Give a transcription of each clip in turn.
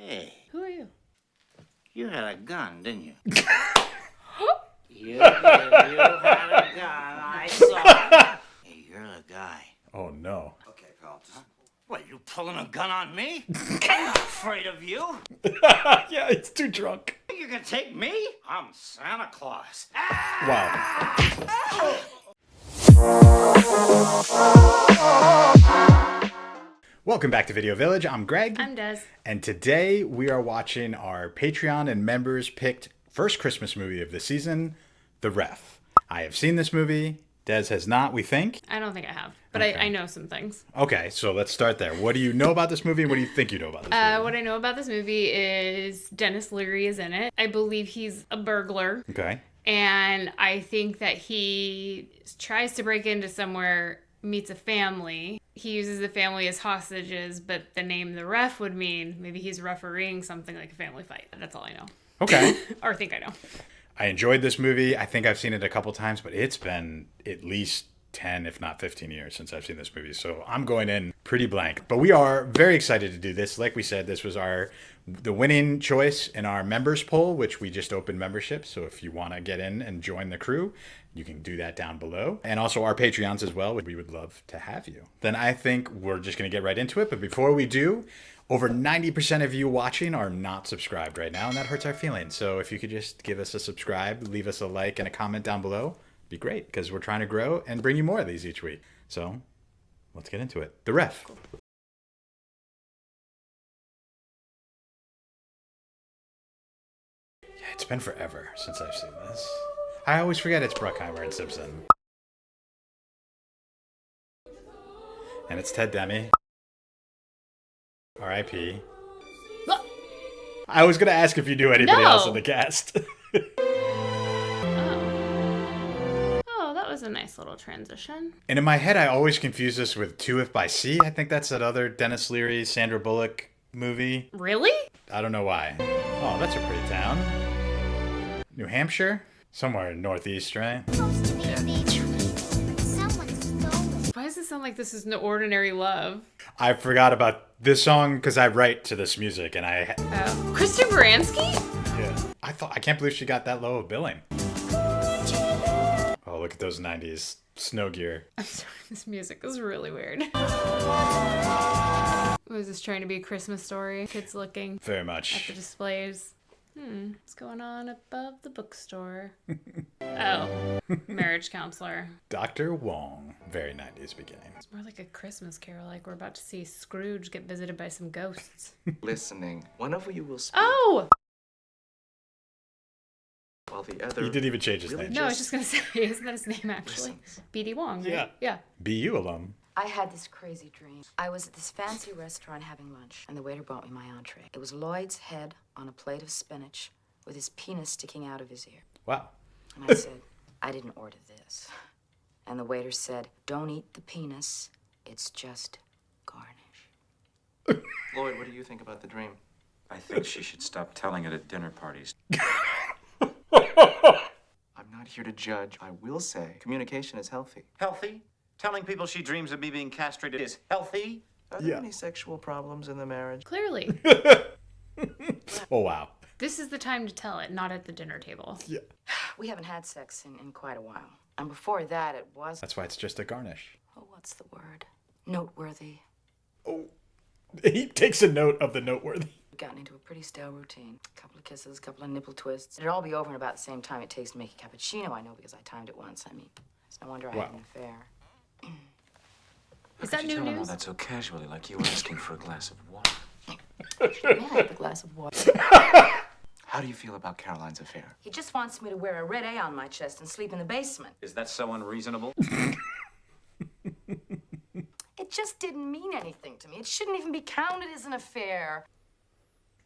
Hey, Who are you? you had a gun, didn't you? You had a gun, I saw it. Hey, you're the guy. Oh, no. Okay, pal. What, you pulling a gun on me? I'm not afraid of you. Yeah, he's too drunk. You can take me? I'm Santa Claus. Wow. Welcome back to Video Village. I'm Greg. I'm Des. And today we are watching our Patreon and members picked first Christmas movie of the season, TheRef. I have seen this movie. Des has not, we think. I don't think I have, but Okay. I know some things. Okay, so let's start there. What do you know about this movie and what do you think you know about this movie? What I know about this movie is Denis Leary is in it. I believe he's a burglar. Okay. And I think that he tries to break into somewhere, meets a family. He uses the family as hostages, but the name TheRef would mean maybe he's refereeing something like a family fight. That's all I know. Okay. Or think I know. I enjoyed this movie. I think I've seen it a couple times, but it's been at least 10, if not 15 years since I've seen this movie. So I'm going in pretty blank. But we are very excited to do this. Like we said, this was the winning choice in our members poll, which we just opened membership. So if you want to get in and join the crew, you can do that down below. And also our Patreons as well. We would love to have you. Then I think we're just going to get right into it. But before we do, over 90% of you watching are not subscribed right now, and that hurts our feelings. So if you could just give us a subscribe, leave us a like and a comment down below, it'd be great, because we're trying to grow and bring you more of these each week. So let's get into it. TheRef. Yeah, it's been forever since I've seen this. I always forget it's Bruckheimer and Simpson. And it's Ted Demme. R.I.P. I was going to ask if you knew anybody else in the cast. Oh, that was a nice little transition. And in my head, I always confuse this with 2 If by Sea. I think that's that other Denis Leary, Sandra Bullock movie. Really? I don't know why. Oh, that's a pretty town. New Hampshire? Somewhere in Northeast, right? Why does it sound like this is No Ordinary Love? I forgot about this song because I write to this music and I... Oh. Christine Baranski? Yeah. I can't believe she got that low of billing. Oh, look at those 90s snow gear. I'm sorry, this music is really weird. Was this trying to be a Christmas story? Kids looking Very at much. the displays. What's going on above the bookstore? Oh, marriage counselor. Dr. Wong. Very 90s beginning. It's more like a Christmas carol, like we're about to see Scrooge get visited by some ghosts. Listening. One of you will speak Oh! while the other... He didn't even change his Really? name. No, I was just going to say, isn't that his name actually? Listens. B.D. Wong, right? Yeah. Yeah. BU alum. I had this crazy dream. I was at this fancy restaurant having lunch, and the waiter brought me my entree. It was Lloyd's head on a plate of spinach with his penis sticking out of his ear. Wow. And I said, I didn't order this. And the waiter said, don't eat the penis. It's just garnish. Lloyd, what do you think about the dream? I think she should stop telling it at dinner parties. I'm not here to judge. I will say communication is healthy. Healthy? Telling people she dreams of me being castrated is healthy? Are there Yeah. any sexual problems in the marriage? Clearly. Oh, wow. This is the time to tell it, not at the dinner table. Yeah. We haven't had sex in quite a while. And before that, it was... That's why it's just a garnish. Oh, what's the word? Noteworthy. Oh. He takes a note of the noteworthy. We've gotten into a pretty stale routine. A couple of kisses, a couple of nipple twists. It'd all be over in about the same time it takes to make a cappuccino, I know, because I timed it once. I mean, it's no wonder I had an affair. Is that new Tell them all news? that so casually, like you were asking for a glass of water. May I have a glass of water? How do you feel about Caroline's affair? He just wants me to wear a red A on my chest and sleep in the basement. Is that so unreasonable? It just didn't mean anything to me. It shouldn't even be counted as an affair.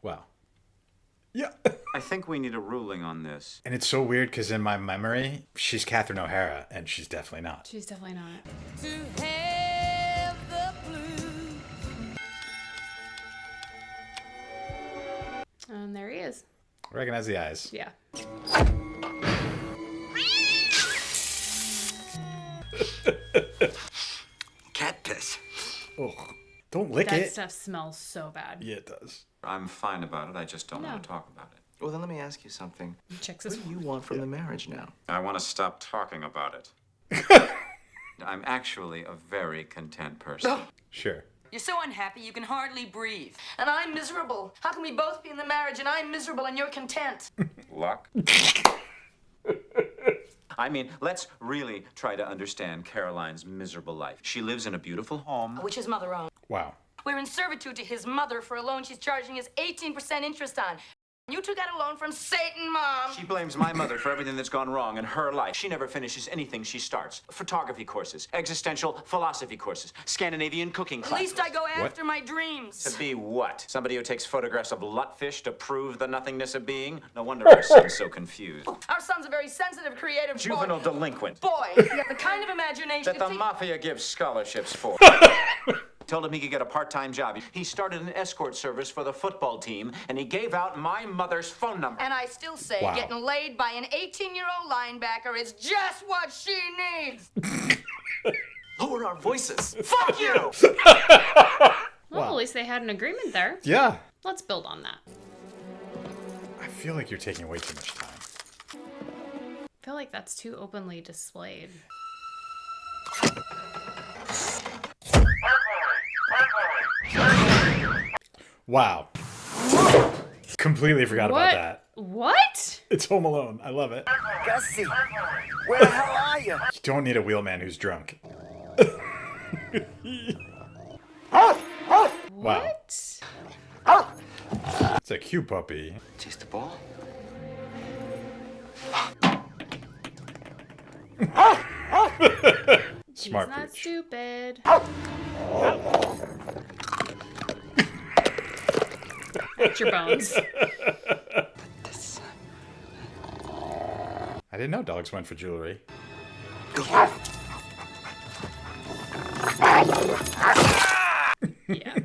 Wow. Yeah. I think we need a ruling on this. And it's so weird because in my memory, she's Catherine O'Hara, and she's definitely not. She's definitely not. And there he is. Recognize the eyes. Yeah. Cat piss. Oh, Don't lick That it. stuff smells so bad. Yeah, it does. I'm fine about it. I just don't No. want to talk about it. Well, then let me ask you something. Checks What his do you want from the marriage now? I want to stop talking about it. I'm actually a very content person. Sure. You're so unhappy you can hardly breathe. And I'm miserable. How can we both be in the marriage and I'm miserable and you're content? Luck? I mean, let's really try to understand Caroline's miserable life. She lives in a beautiful home. Which his mother owns. Wow. We're in servitude to his mother for a loan she's charging us 18% interest on. You took out a loan from Satan, Mom. She blames my mother for everything that's gone wrong in her life. She never finishes anything she starts. Photography courses, existential philosophy courses, Scandinavian cooking At classes. least I go after my dreams. To be what? Somebody who takes photographs of lutfish to prove the nothingness of being? No wonder our son's so confused. Our son's a very sensitive, creative Juvenile boy. delinquent Boy, you have the kind of imagination that to the think- mafia gives scholarships for. Told him he could get a part-time job. He started an escort service for the football team, and he gave out my mother's phone number. And I still say Wow. getting laid by an 18-year-old linebacker is just what she needs. Lower our voices. Fuck you! Well, at least they had an agreement there. Yeah. Let's build on that. I feel like you're taking way too much time. I feel like that's too openly displayed. Wow. Completely forgot about that. What? It's Home Alone. I love it. Gussie, where the hell are you? You don't need a wheelman who's drunk. Wow. What? It's a cute puppy. Chase the ball. Smart He's not pooch. stupid. That's your bones. I didn't know dogs went for jewelry. Yeah.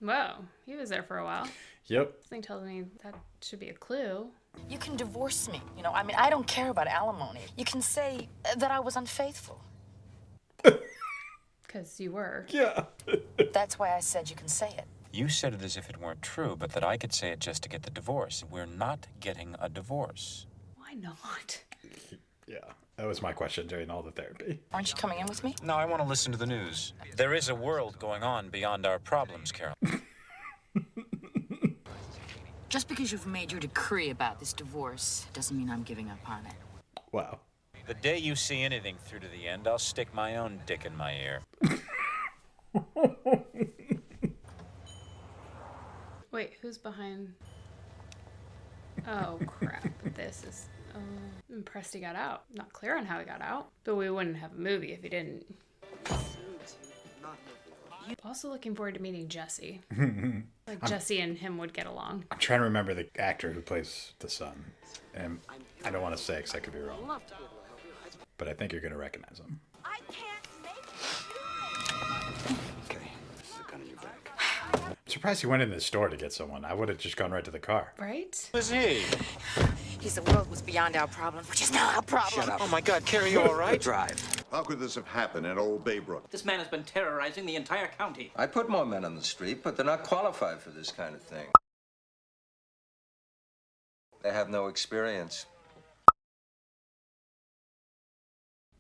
Whoa, he was there for a while. Yep. This thing tells me that should be a clue. You can divorce me. You know, I mean, I don't care about alimony. You can say that I was unfaithful. Because you were. Yeah. That's why I said you can say it. You said it as if it weren't true, but that I could say it just to get the divorce. We're not getting a divorce. Why not? Yeah. That was my question during all the therapy. Aren't you coming in with me? No, I want to listen to the news. There is a world going on beyond our problems, Carol. Just because you've made your decree about this divorce doesn't mean I'm giving up on it. Wow. The day you see anything through to the end, I'll stick my own dick in my ear. Wait, who's behind? Oh, crap. This is... I'm impressed he got out. Not clear on how he got out. But we wouldn't have a movie if he didn't. Also looking forward to meeting Jesse. Like Jesse and him would get along. I'm trying to remember the actor who plays the son. And I don't want to say because I could be wrong. But I think you're going to recognize him. I can't make Okay, this is a gun in your back. I'm surprised he went in the store to get someone. I would have just gone right to the car. Right? Who's he? He's the world was beyond our problem, which is now our problem. Shut up. Oh my God, Carrie, you all right? Drive. How could this have happened in Old Baybrook? This man has been terrorizing the entire county. I put more men on the street, but they're not qualified for this kind of thing. They have no experience.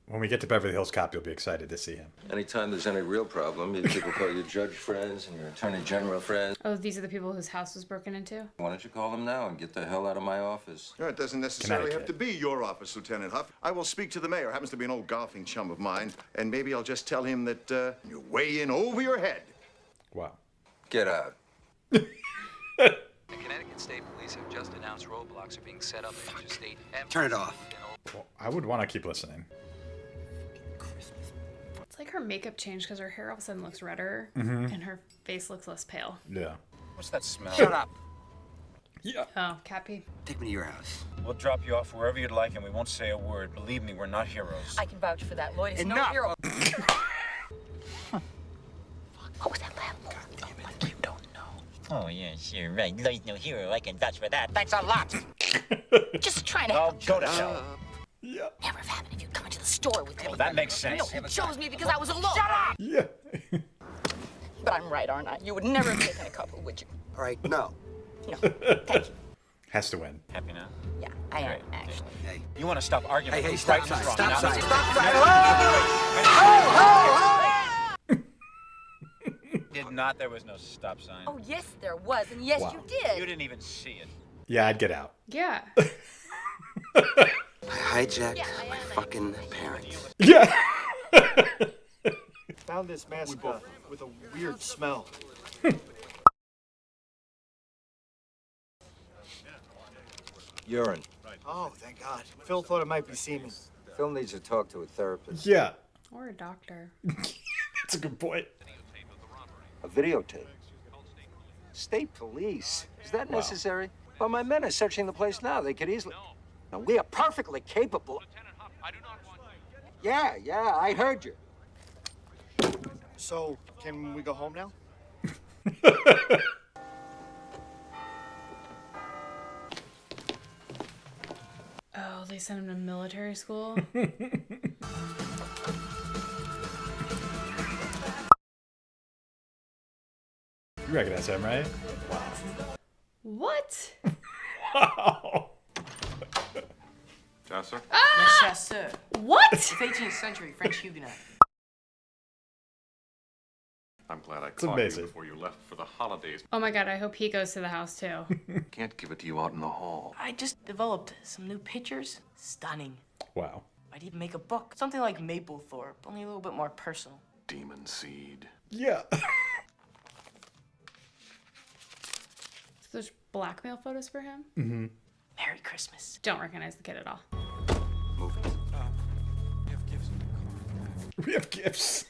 When we get to Beverly Hills Cop, you'll be excited to see him. Anytime there's any real problem, people call your judge friends and your attorney general friends. Oh, these are the people whose house was broken into? Why don't you call them now and get the hell out of my office? It doesn't necessarily have to be your office, Lieutenant Huff. I will speak to the mayor. Happens to be an old golfing chum of mine. And maybe I'll just tell him that you're way in over your head. Wow. Get out. The Connecticut State Police have just announced roadblocks are being set up at Interstate M. Turn it off. Well, I would want to keep listening. It's like her makeup changed because her hair all of a sudden looks redder and her face looks less pale. Yeah. What's that smell? Shut up. Yeah. Oh, Cappy. Take me to your house. We'll drop you off wherever you'd like and we won't say a word. Believe me, we're not heroes. I can vouch for that. Lloyd is no Enough. hero. What was that laugh? You don't know. Oh, yes, you're right. Lloyd's no hero. I can vouch for that. Thanks a lot. Just trying to Oh, help. go to hell. Yeah. Never have happened if you come the store with me. Well, that makes sense. No, he chose me because I was alone. Shut up! Yeah. But I'm right, aren't I? You would never have taken a couple, would you? All right, no. No. Thank you. Has to win. Happy now? Yeah, I am, actually. Hey, You want to stop arguing? hey, who's stop right sign, and who's stop wrong. sign, Now, stop sign. Did not. There was no stop sign. Oh, yes, there was, and yes, Wow. you did. You didn't even see it. Yeah, I'd get out. Yeah. I hijacked my fucking parents. Yeah. Found this mask with a weird smell. Urine. Oh, thank God. Phil thought it might be semen. Phil needs to talk to a therapist. Yeah. Or a doctor. That's a good point. A videotape. State police. Is that necessary? Well, my men are searching the place now. They could easily. No, we are perfectly capable. Yeah, I heard you. So, can we go home now? Oh, they sent him to military school? You recognize him, right? What? Wow. Chasseur? Ah! Le chasseur. What? It's 18th century French Huguenot. I'm glad I It's caught amazing. you before you left for the holidays. Oh my god, I hope he goes to the house too. Can't give it to you out in the hall. I just developed some new pictures. Stunning. Wow. I'd even make a book. Something like Maplethorpe, only a little bit more personal. Demon seed. Yeah. So there's blackmail photos for him? Mm-hmm. Merry Christmas. Don't recognize the kid at all. Move it. We have gifts in the car. We have gifts.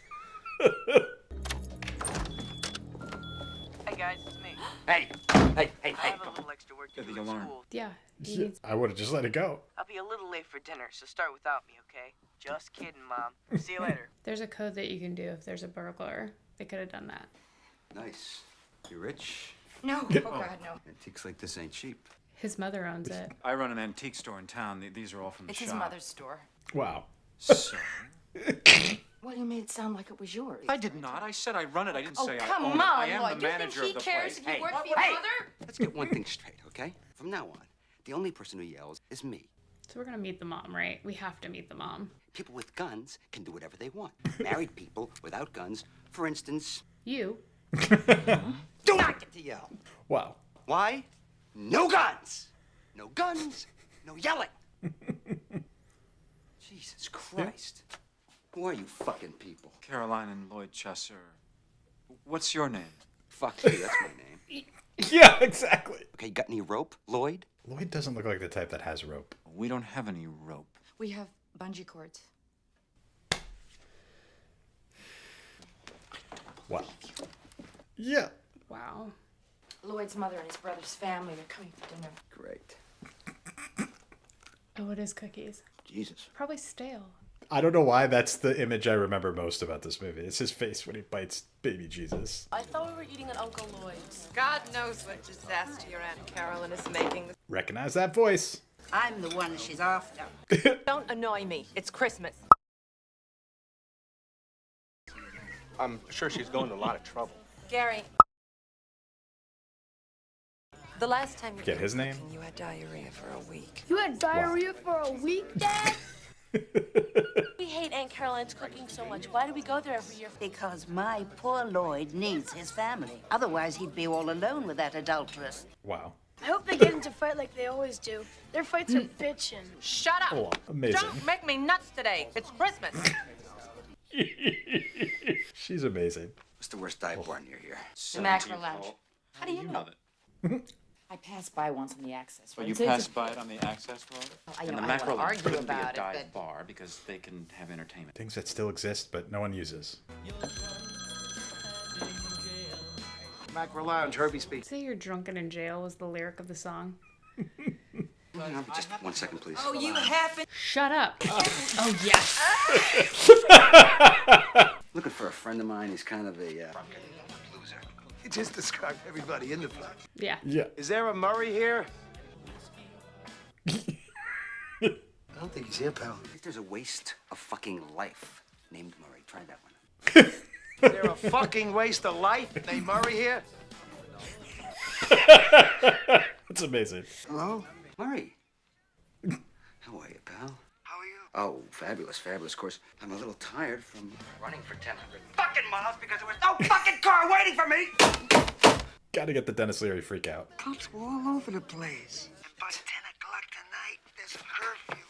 Hey guys, it's me. Hey. I have a little extra work to do at school. Yeah. Yeah, I would have just let it go. I'll be a little late for dinner, so start without me, okay? Just kidding, Mom. See you later. There's a code that you can do if there's a burglar. They could have done that. Nice. You rich? No. Oh, God, no. Antiques like this ain't cheap. His mother owns it. I run an antique store in town. These are all from the It's shop. his mother's store. Wow. So? Well, you made it sound like it was yours. I did not. I said I run it. I didn't Oh, say come I own on, it. I am Lloyd. the Do you manager think of he the cares place. if you work for your mother? Let's get one thing straight, okay? From now on, the only person who yells is me. So we're gonna meet the mom, right? We have to meet the mom. People with guns can do whatever they want. Married people without guns, for instance, You. do not get to yell. Wow. Why? No guns! No guns, no yelling. Jesus Christ. Who are you fucking people? Caroline and Lloyd Chasseur. What's your name? Fuck you, that's my name. Yeah, exactly. Okay, you got any rope, Lloyd? Lloyd doesn't look like the type that has rope. We don't have any rope. We have bungee cords. Wow. Yeah. Wow. Lloyd's mother and his brother's family, they're coming for dinner. Great. Oh, it is cookies. Jesus. Probably stale. I don't know why that's the image I remember most about this movie. It's his face when he bites baby Jesus. I thought we were eating at Uncle Lloyd's. God knows what disaster your Aunt Carolyn is making. Recognize that voice. I'm the one she's after. Don't annoy me. It's Christmas. I'm sure she's going to a lot of trouble. Gary. The last time you Get his name? you had diarrhea for a week. You had diarrhea for a week, Dad? We hate Aunt Caroline's cooking so much. Why do we go there every year? Because my poor Lloyd needs his family. Otherwise, he'd be all alone with that adulteress. Wow. I hope they get into fight like they always do. Their fights are bitchin'. Shut up! Oh, amazing. Don't make me nuts today. It's Christmas. She's amazing. What's the worst dive bar near here? The Mackerel Lounge. How do you know? that? I passed by once on the access road. Well, you It's- passed by it on the access road? I And know, the I don't Mackerel wanna Lounge argue couldn't be a about it, dive but- bar because they can have entertainment. Things that still exist, but no one uses. Mackerel Lounge, Herbie speaks. Say you're drunken in jail was the lyric of the song. Just 1 second, please. Oh, you happen. Shut up. Oh, yes. Looking for a friend of mine. He's kind of a loser. You just described everybody in the place. Yeah. Yeah. Is there a Murray here? don't think he's here, pal. I think there's a waste of fucking life named Murray. Try that one. Is there a fucking waste of life named Murray here? That's amazing. Hello? Murray. How are you, pal? How are you? Oh, fabulous, fabulous. Of course, I'm a little tired from running for 10 fucking miles because there was no fucking car waiting for me! Gotta get the Denis Leary freak out. Cops were all over the place. And by 10 o'clock tonight, there's a curfew.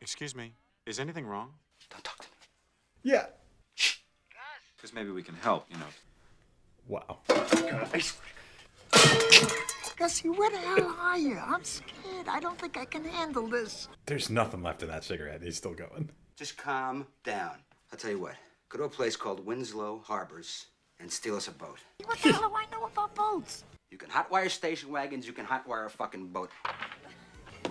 Excuse me. Is anything wrong? Don't talk to me. Yeah. Because maybe we can help, you know. Wow. Guys. Gussie, where the hell are you? I'm scared. I don't think I can handle this. There's nothing left in that cigarette. He's still going. Just calm down. I'll tell you what. Go to a place called Winslow Harbors and steal us a boat. What the hell do I know about boats? You can hotwire station wagons, you can hotwire a fucking boat.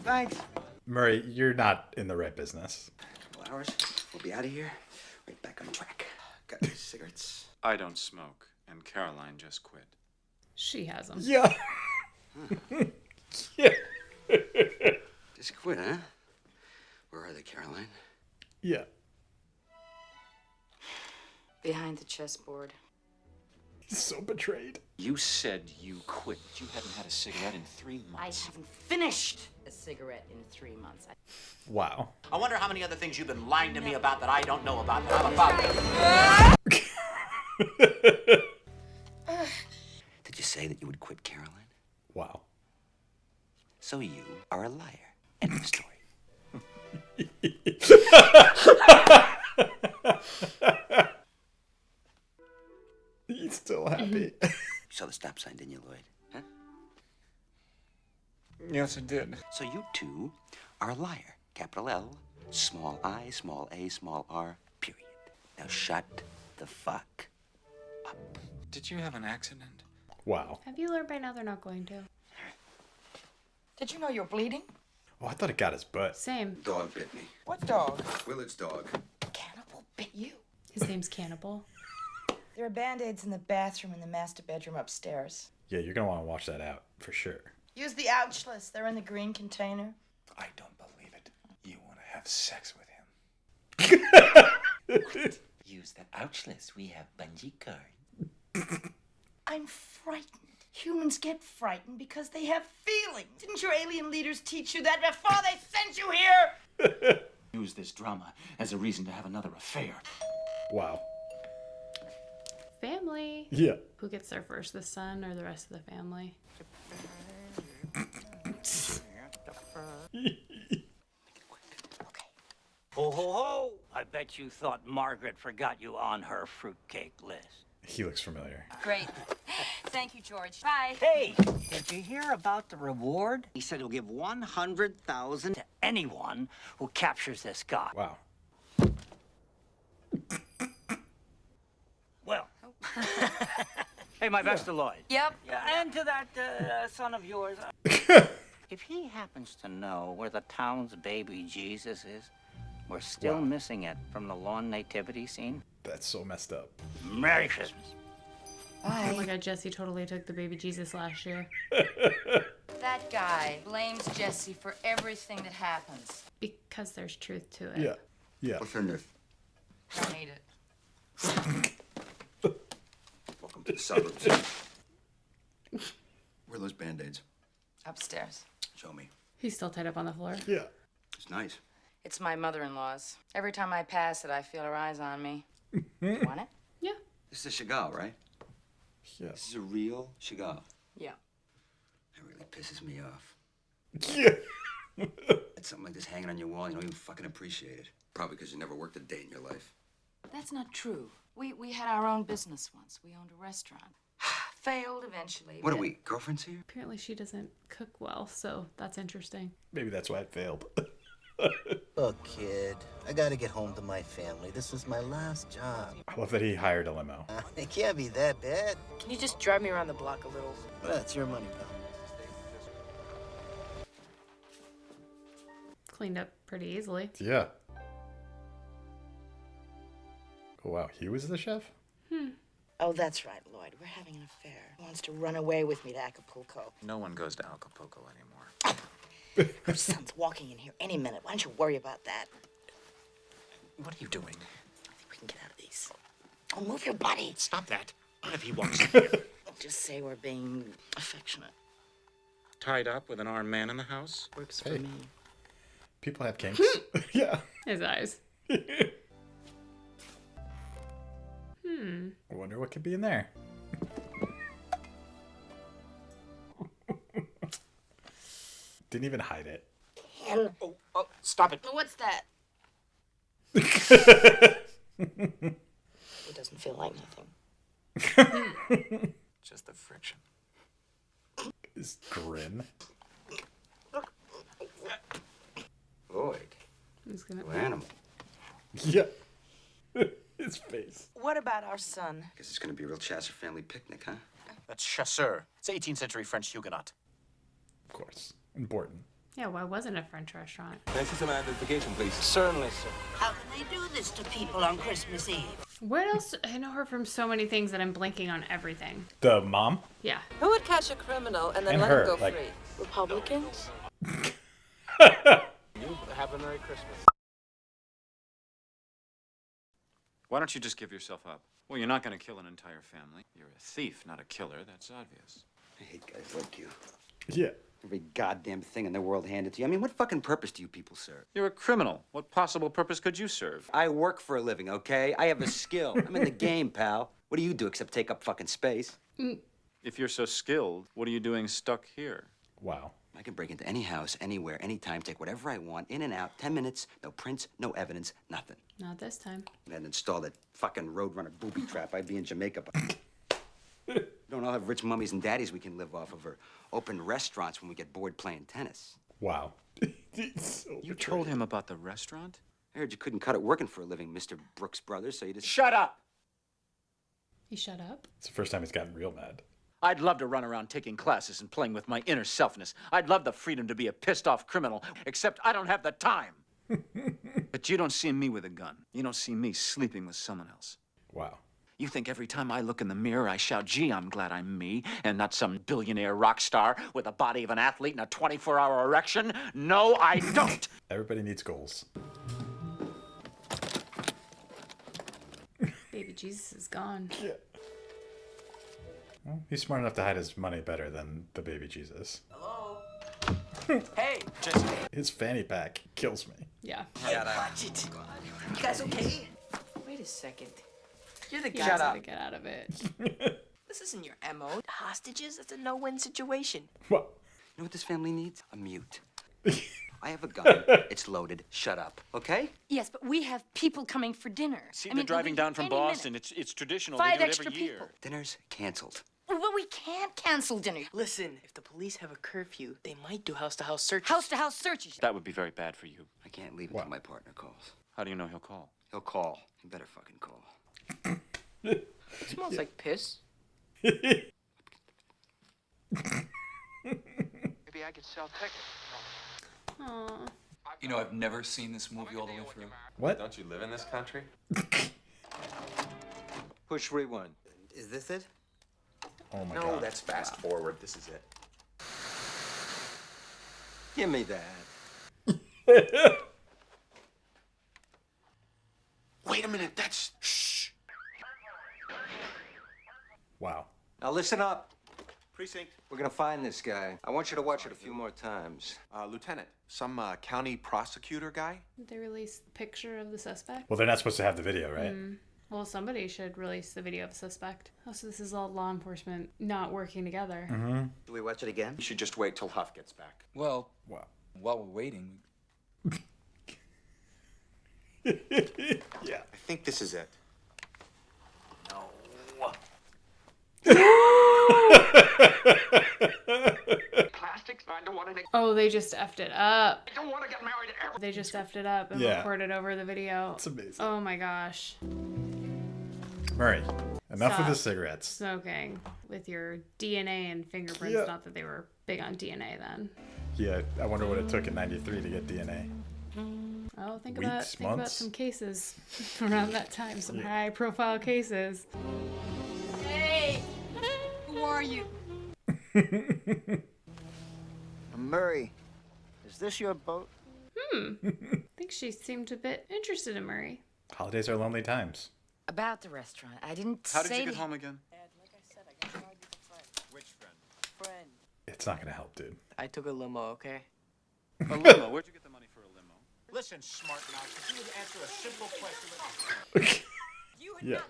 Thanks. Murray, you're not in the right business. A couple hours, we'll be out of here. Right back on track. Got these cigarettes. I don't smoke, and Caroline just quit. She has them. Yeah. Yeah. Just quit, huh? Where are they, Caroline? Yeah. Behind the chessboard. He's so betrayed. You said you quit. You hadn't had a cigarette in 3 I months. haven't finished a cigarette in 3 months. Wow. I wonder how many other things you've been lying to me about that I don't know about that I'm about. Did you say that you would quit, Caroline? Wow. So you are a liar. End of story. He's still happy. You saw the stop sign, didn't you, Lloyd? Huh? Yes, I did. So you two are a liar. Capital L, small I, small a, small r, period. Now shut the fuck up. Did you have an accident? Wow. Have you learned by now they're not going to? Did you know you're bleeding? Oh, I thought it got his butt. Same. Dog bit me. What dog? Willard's dog. Cannibal bit you. His name's Cannibal. There are band-aids in the bathroom and the master bedroom upstairs. Yeah, you're going to want to watch that out for sure. Use the ouchless. They're in the green container. I don't believe it. You want to have sex with him. Use the ouchless. We have bungee cord. I'm frightened. Humans get frightened because they have feelings. Didn't your alien leaders teach you that before they sent you here? Use this drama as a reason to have another affair. Wow. Family. Yeah. Who gets there first, the son or the rest of the family? Ho, ho, ho! I bet you thought Margaret forgot you on her fruitcake list. He looks familiar. Great. Thank you, George. Bye. Hey, did you hear about the reward? He said he'll give $100,000 to anyone who captures this guy. Wow. Well. Hey, my best to Lloyd. Yep. Yeah, and to that son of yours. If he happens to know where the town's baby Jesus is, we're still missing it from the lawn nativity scene. That's so messed up. Merry Christmas. Oh my god, Jesse totally took the baby Jesus last year. That guy blames Jesse for everything that happens. Because there's truth to it. Yeah. Yeah. What's her name? Don't need it. Welcome to the suburbs. Where are those Band-Aids? Upstairs. Show me. He's still tied up on the floor. Yeah. It's nice. It's my mother-in-law's. Every time I pass it, I feel her eyes on me. You want it? Yeah. This is a Chagall, right? Yeah. This is a real Chagall. Yeah. That really pisses me off. Yeah. It's something like this hanging on your wall, you don't even fucking appreciate it. Probably because you never worked a day in your life. That's not true. We had our own business once. We owned a restaurant. Failed eventually. What are but- we, girlfriends here? Apparently she doesn't cook well, so that's interesting. Maybe that's why it failed. Look, kid, I gotta get home to my family. This is my last job. I love that he hired a limo. It can't be that bad. Can you just drive me around the block a little? Well, it's your money, pal. Cleaned up pretty easily. Yeah. Oh, wow. He was the chef? Oh, that's right, Lloyd. We're having an affair. He wants to run away with me to Acapulco. No one goes to Acapulco anymore. Her son's walking in here any minute. Why don't you worry about that? What are you doing? I think we can get out of these. Oh, move your body. Stop that. What if he walks in here? Just say we're being affectionate. Tied up with an armed man in the house? Works for me. People have kinks. Yeah. His eyes. I wonder what could be in there. Didn't even hide it. Ken. Oh, stop it. What's that? It doesn't feel like nothing. Just the friction. His grin. Lloyd. He's gonna... You animal. Yeah. His face. What about our son? Guess it's gonna be a real Chasser family picnic, huh? That's chasseur. It's 18th century French Huguenot. Of course. Important. Yeah, why wasn't a French restaurant? Can I see some identification, please? Certainly, sir. How can they do this to people on Christmas Eve? What else? I know her from so many things that I'm blanking on everything. The mom? Yeah. Who would catch a criminal and then And let her, him go like- free? Republicans? You have a Merry Christmas. Why don't you just give yourself up? Well, you're not going to kill an entire family. You're a thief, not a killer. That's obvious. I hate guys like you. Yeah. Every goddamn thing in the world handed to you. I mean, what fucking purpose do you people serve? You're a criminal. What possible purpose could you serve? I work for a living, okay? I have a skill. I'm in the game, pal. What do you do except take up fucking space? If you're so skilled, what are you doing stuck here? Wow. I can break into any house, anywhere, anytime, take whatever I want, in and out, 10 minutes, no prints, no evidence, nothing. Not this time. And install that fucking Roadrunner booby trap. I'd be in Jamaica. Don't all have rich mummies and daddies we can live off of, or open restaurants when we get bored playing tennis. Wow. You told him about the restaurant? I heard you couldn't cut it working for a living, Mr. Brooks Brothers, so you just... Shut up! He shut up? It's the first time he's gotten real mad. I'd love to run around taking classes and playing with my inner selfness. I'd love the freedom to be a pissed-off criminal, except I don't have the time. But you don't see me with a gun. You don't see me sleeping with someone else. Wow. You think every time I look in the mirror, I shout, gee, I'm glad I'm me, and not some billionaire rock star with the body of an athlete and a 24-hour erection? No, I don't. Everybody needs goals. Baby Jesus is gone. Yeah. Well, he's smart enough to hide his money better than the baby Jesus. Hello? Hey, Jason. His fanny pack kills me. Yeah. Watch it. You guys okay? Wait a second. You're the He guy. knows how to get out of it. This isn't your MO. Hostages? It's a no-win situation. What? You know what this family needs? A mute. I have a gun. It's loaded. Shut up, okay? Yes, but we have people coming for dinner. See, they're driving down from Boston. It's traditional. Five They do it extra every year. people. Dinner's canceled. Well, we can't cancel dinner. Listen, if the police have a curfew, they might do house-to-house searches. House-to-house searches. That would be very bad for you. I can't leave until my partner calls. How do you know he'll call? He'll call. He better fucking call. It smells like piss. Maybe I could sell tickets. Aww. You know, I've never seen this movie all the way through. What? Don't you live in this country? Push rewind. Is this it? Oh my No, god. that's fast forward. This is it. Give me that. Wait a minute. That's... Shh. Wow. Now listen up. Precinct. We're gonna find this guy. I want you to watch it a few more times. Lieutenant, some county prosecutor guy? Did they release the picture of the suspect? Well, they're not supposed to have the video, right? Well, somebody should release the video of the suspect. Oh, so this is all law enforcement not working together. Mm-hmm. Do we watch it again? You should just wait till Huff gets back. Well, Wow. while we're waiting, Yeah. I think this is it. plastics. I don't want to. Oh, they just effed it up. I don't want to get married ever. They just effed it up and Yeah. recorded over the video. It's amazing. Oh my gosh. Murray, enough Stop of the cigarettes. Smoking with your DNA and fingerprints. Yeah. Not that they were big on DNA then. Yeah, I wonder what it took in '93 to get DNA. Oh, think Weeks, about months? some cases around that time, some high-profile cases. are you? Murray, is this your boat? I think she seemed a bit interested in Murray. Holidays are lonely times. About the restaurant, I didn't How say did you get to- home again? Which friend? It's not gonna help, dude. I took a limo, okay? A limo? Where'd you get the money for a limo? Listen, smart mouth, if you would answer a simple question. Yeah.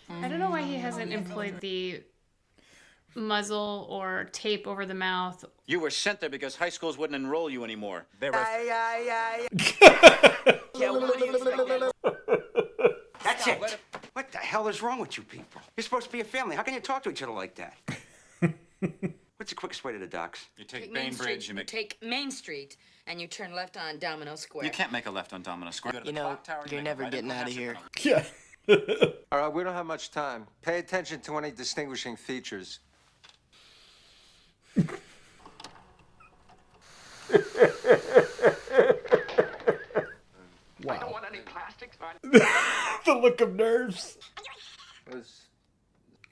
I don't know why he hasn't employed the muzzle or tape over the mouth. You were sent there because high schools wouldn't enroll you anymore. That's it. What the hell is wrong with you people? You're supposed to be a family. How can you talk to each other like that? What's the quickest way to the docks? You take Take Bain Bridge, you make... Take Main Street, and you turn left on Domino Square. You can't make a left on Domino Square. Go to You the know, clock tower, you're make a never right getting at out of here. Yeah. All right, we don't have much time. Pay attention to any distinguishing features. I don't want any plastics. The look of nerves.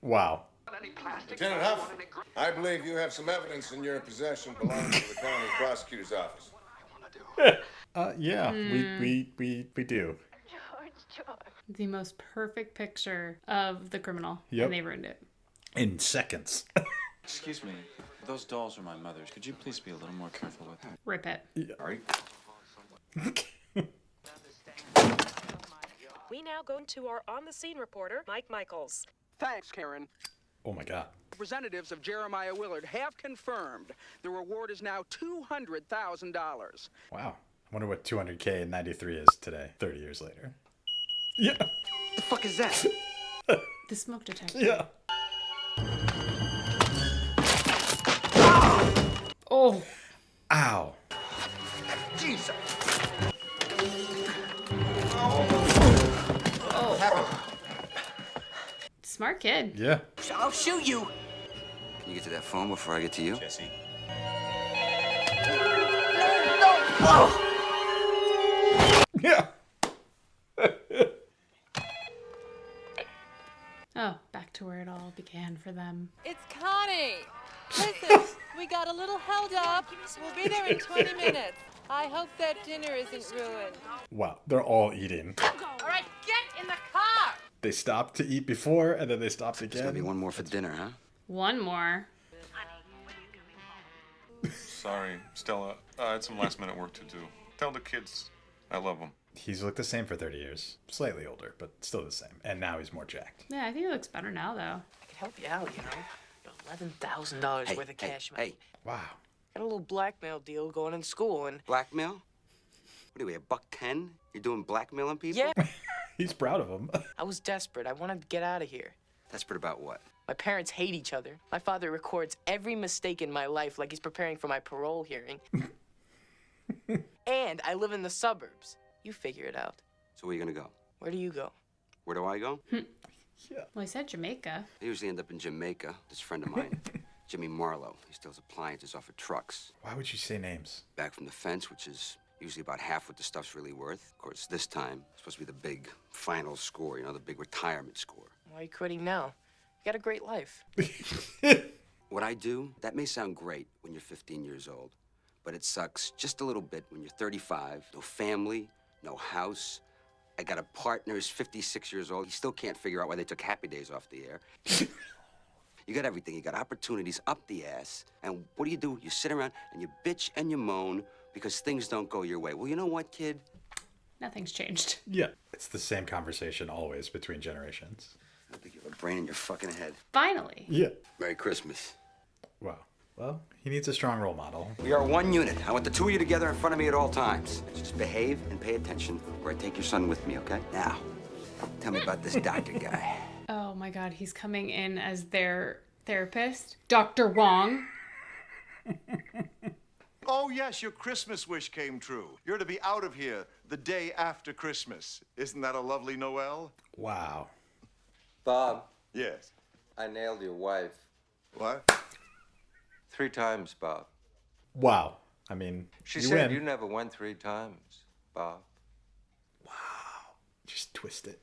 Wow. Lieutenant Huff, I believe you have some evidence in your possession belonging to the county prosecutor's office. Yeah, we do. The most perfect picture of the criminal. Yep. And they ruined it. In seconds. Excuse me. Those dolls are my mother's. Could you please be a little more careful with them? Rip it. Sorry. We now go to our on-the-scene reporter, Mike Michaels. Thanks, Karen. Oh my God. Representatives of Jeremiah Willard have confirmed the reward is now $200,000. Wow. I wonder what 200K in 93 is today, 30 years later. Yeah. The fuck is that? The smoke detector. Yeah. Oh. Ow. Jesus. Oh. Smart kid. Yeah. I'll shoot you. Can you get to that phone before I get to you? Jesse. Yeah. Oh, back to where it all began for them. It's Connie. Listen, we got a little held up. We'll be there in 20 minutes. I hope that dinner isn't ruined. Wow. They're all eating. All right, get in the car. They stopped to eat before, and then they stopped There's gonna again. be one more for dinner, huh? One more. Sorry, Stella. I had some last minute work to do. Tell the kids I love them. He's looked the same for 30 years. Slightly older, but still the same. And now he's more jacked. Yeah, I think he looks better now, though. I could help you out, you know. $11,000 worth of cash money. Hey, Wow. Got a little blackmail deal going in school, and blackmail? What are we, $110? You're doing blackmailing people? yeah, He's proud of him. I was desperate. I wanted to get out of here. Desperate about what? My parents hate each other. My father records every mistake in my life like he's preparing for my parole hearing. And I live in the suburbs. You figure it out. So where are you gonna go? Where do you go? Where do I go? Yeah. Well, he said Jamaica. I usually end up in Jamaica. This friend of mine, Jimmy Marlowe, he steals appliances off of trucks. Why would you say names? Back from the fence, which is usually about half what the stuff's really worth. Of course, this time, it's supposed to be the big final score, you know, the big retirement score. Why are you quitting now? You got a great life. What I do, that may sound great when you're 15 years old, but it sucks just a little bit when you're 35, no family, no house. I got a partner who's 56 years old. He still can't figure out why they took Happy Days off the air. You got everything. You got opportunities up the ass. And what do? You sit around and you bitch and you moan because things don't go your way. Well, you know what, kid? Nothing's changed. Yeah. It's the same conversation always between generations. I don't think you have a brain in your fucking head. Finally. Yeah. Merry Christmas. Wow. Well, he needs a strong role model. We are one unit. I want the two of you together in front of me at all times. Just behave and pay attention, or I take your son with me, okay? Now, tell me about this doctor guy. Oh my God, he's coming in as their therapist, Dr. Wong. Oh, yes, your Christmas wish came true. You're to be out of here the day after Christmas. Isn't that a lovely Noel? Wow. Bob. Yes. I nailed your wife. What? 3 times, Bob. Wow. I mean, She you said win. you never won 3 times, Bob. Just twist it.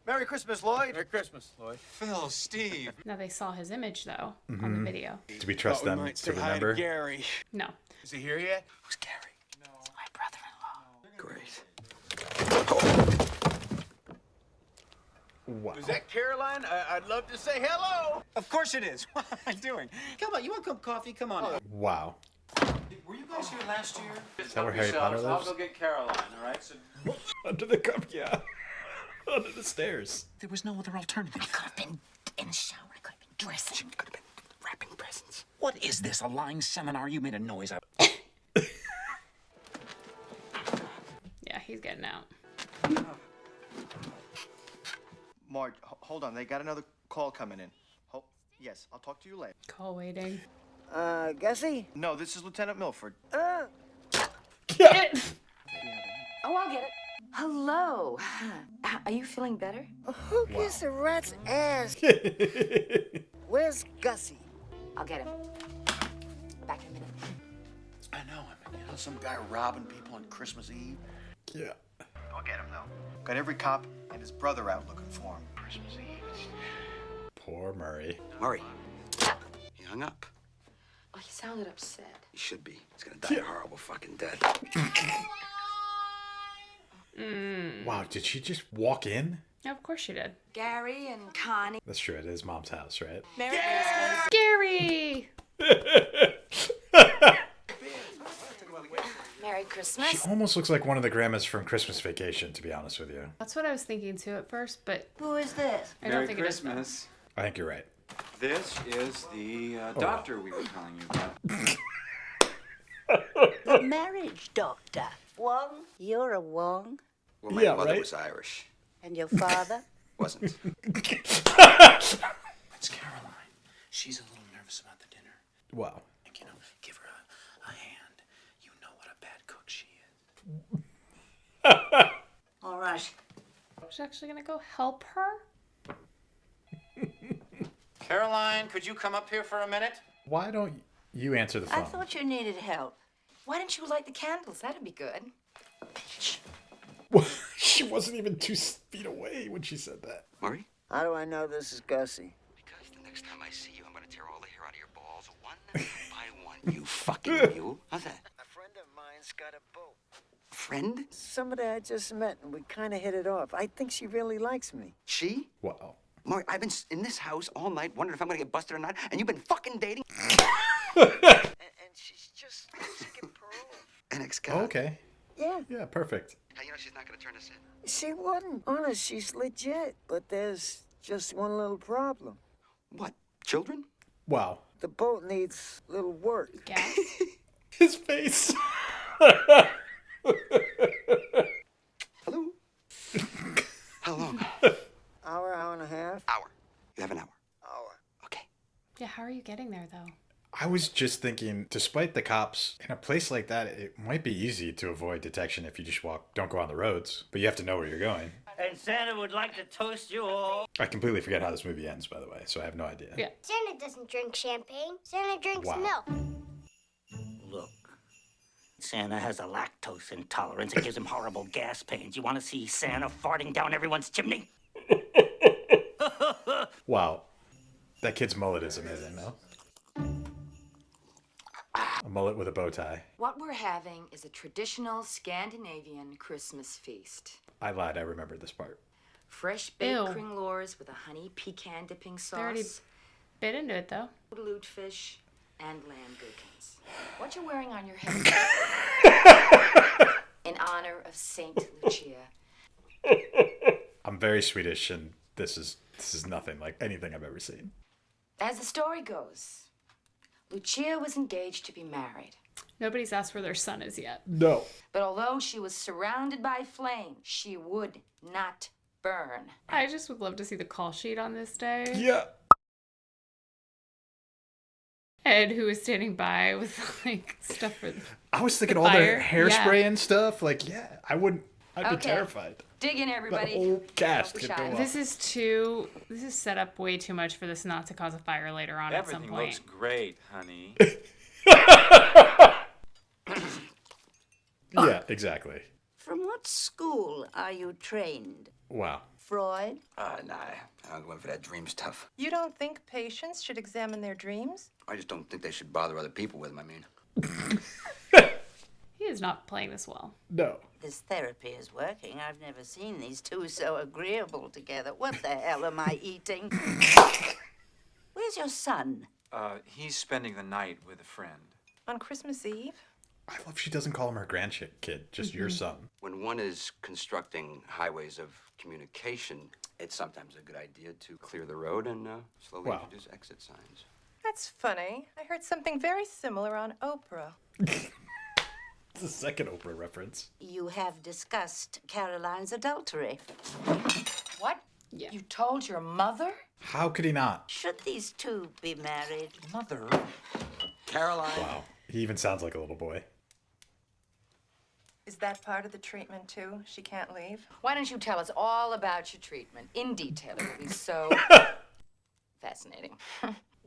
Merry Christmas, Lloyd. Merry Christmas, Lloyd. Phil, Steve. Now they saw his image though on the video. Do we trust them to remember? Gary. No. Is he here yet? Who's Gary? My brother-in-law. Great. Wow. Is that Caroline? I'd love to say hello. Of course it is. What am I doing? Come on, you want a cup of coffee? Come on. Wow. Were you guys here last year? Is that where Harry Potter I'll lives? go get Caroline, all right? So... Under the cup, yeah. Under the stairs. There was no other alternative. I could have been in the shower. I could have been dressing. Could have been wrapping presents. What is this, a lying seminar? You made a noise out. Yeah, he's getting out. Marge, hold on. They got another call coming in. Yes, I'll talk to you later. Call waiting. Gussie? No, this is Lieutenant Milford. Oh, I'll get it. Hello. Are you feeling better? Who gives a rat's ass? Where's Gussie? I'll get him. Back in a minute. I know him. You know, some guy robbing people on Christmas Eve. Yeah. I'll get him, though. Got every cop and his brother out looking for him. Christmas Eve. Poor Murray. Murray. He hung up. Oh, he sounded upset. He should be. He's gonna die a horrible fucking death. Wow, did she just walk in? Yeah, of course she did. Gary and Connie. That's true. It is Mom's house, right? Merry Christmas. Gary! Merry Christmas. She almost looks like one of the grandmas from Christmas Vacation, to be honest with you. That's what I was thinking too at first, but Who is this? I don't think it is. Christmas. I think you're right. This is the doctor we were telling you about. The marriage doctor. Wong, you're a Wong. Well, my mother was Irish. And your father? Wasn't. It's Caroline. She's a little nervous about the dinner. Wow. Like, you know, give her a hand. You know what a bad cook she is. All right. She's actually gonna go help her? Caroline, could you come up here for a minute? Why don't you answer the I phone? thought you needed help. Why didn't you light the candles? That'd be good. She wasn't even 2 feet away when she said that. Murray? How do I know this is Gussie? Because the next time I see you, I'm gonna tear all the hair out of your balls one by one, you fucking mule. How's that? A friend of mine's got a boat. Friend? Somebody I just met, and we kind of hit it off. I think she really likes me. She? Wow. Murray, I've been in this house all night wondering if I'm gonna get busted or not, and you've been fucking dating. And she's just seeking parole. An ex-cop. Oh, okay. Yeah. Yeah, perfect. Now, you know she's not gonna turn us in. She wouldn't. Honest, she's legit. But there's just one little problem. What? Children? Wow. The boat needs little work. Gas? His face. Hello? How long? Hour and a half. Hour. You have an hour. Hour. Okay. Yeah, how are you getting there though? I was just thinking, despite the cops, in a place like that, it might be easy to avoid detection if you just don't go on the roads. But you have to know where you're going. And Santa would like to toast you all. I completely forget how this movie ends, by the way, so I have no idea. Yeah. Santa doesn't drink champagne. Santa drinks Wow. milk. Look, Santa has a lactose intolerance. It gives him horrible gas pains. You want to see Santa farting down everyone's chimney? Wow. That kid's mullet is amazing, though. A mullet with a bow tie. What we're having is a traditional Scandinavian Christmas feast. I lied, I remembered this part. Fresh Ew. baked kringlores with a honey pecan dipping They already sauce, bit into it though. lutefish, and lamb gherkins. What you're wearing on your head in honor of Saint Lucia. I'm very Swedish, and this is nothing like anything I've ever seen. As the story goes, Lucia was engaged to be married. Nobody's asked where their son is yet. No. But although she was surrounded by flame, she would not burn. I just would love to see the call sheet on this day. Yeah. Ed, who was standing by with like stuff for I was thinking the all fire. their hairspray Yeah. and stuff. Like, yeah, I'd be Okay. terrified. Dig in, The everybody. whole cast Don't be could shy. go off. This is set up way too much for this not to cause a fire later on Everything at some point. looks great, honey. Yeah, exactly. From what what school are you trained? Wow. Freud? Nah, I'm going for that dream stuff. You don't think patients should examine their dreams? I just don't think they should bother other people with them, I mean. He is not playing this well. No. This therapy is working. I've never seen these two so agreeable together. What the hell am I eating? Where's your son? He's spending the night with a friend. On Christmas Eve? I love she doesn't call him her grandkid, just your son. When one is constructing highways of communication, it's sometimes a good idea to clear the road and slowly Wow. introduce exit signs. That's funny. I heard something very similar on Oprah. It's the second Oprah reference. You have discussed Caroline's adultery. What? Yeah. You told your mother? How could he not? Should these two be married? Mother? Caroline? Wow. He even sounds like a little boy. Is that part of the treatment, too? She can't leave? Why don't you tell us all about your treatment in detail? It will be so fascinating.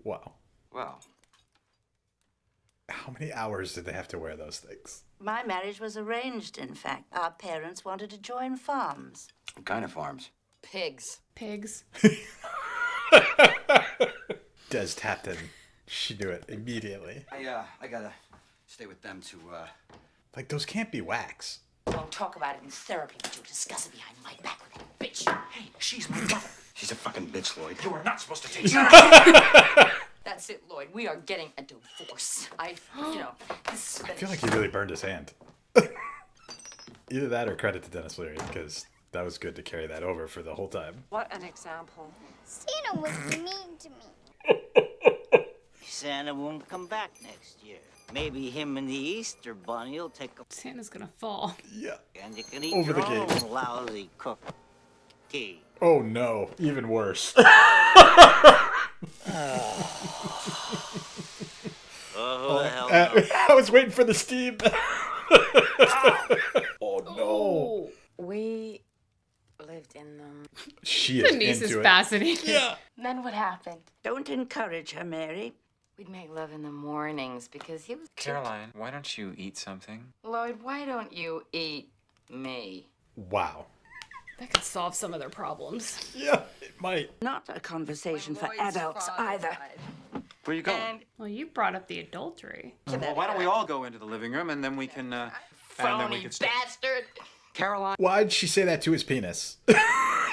Wow. Well, How many hours did they have to wear those things? My marriage was arranged, in fact. Our parents wanted to join farms. what kind of farms? Pigs. Pigs. Des tapped in. She knew it immediately. I gotta stay with them to, Like, those can't be wax. Don't talk about it in therapy, but you discuss it behind my back with that bitch. Hey, she's my mother. She's a fucking bitch, Lloyd. You are not supposed to teach. That's it, Lloyd. We are getting a divorce. This I feel like he really burned his hand. Either that or credit to Denis Leary, because that was good to carry that over for the whole time. What an example. Santa was mean to me. Santa won't come back next year. Maybe him and the Easter Bunny will take a... Santa's gonna fall. Yeah. And you can eat Over your the own gate. lousy cookie. Oh no, even worse. Oh, hell no. I was waiting for the steam. Oh no. We lived in them. She is Denise is into it. fascinated. Yeah. Then what happened? Don't encourage her, Mary. We'd make love in the mornings because he was... Caroline, why don't you eat something? Lloyd, why don't you eat me? Wow. That could solve some of their problems. Yeah, it might. Not a conversation for Lloyd's adults father either. died. Where are you going? Well, you brought up the adultery. Well, why don't we all go into the living room and then we can, and then we can stay. Bastard! Caroline? Why'd she say that to his penis?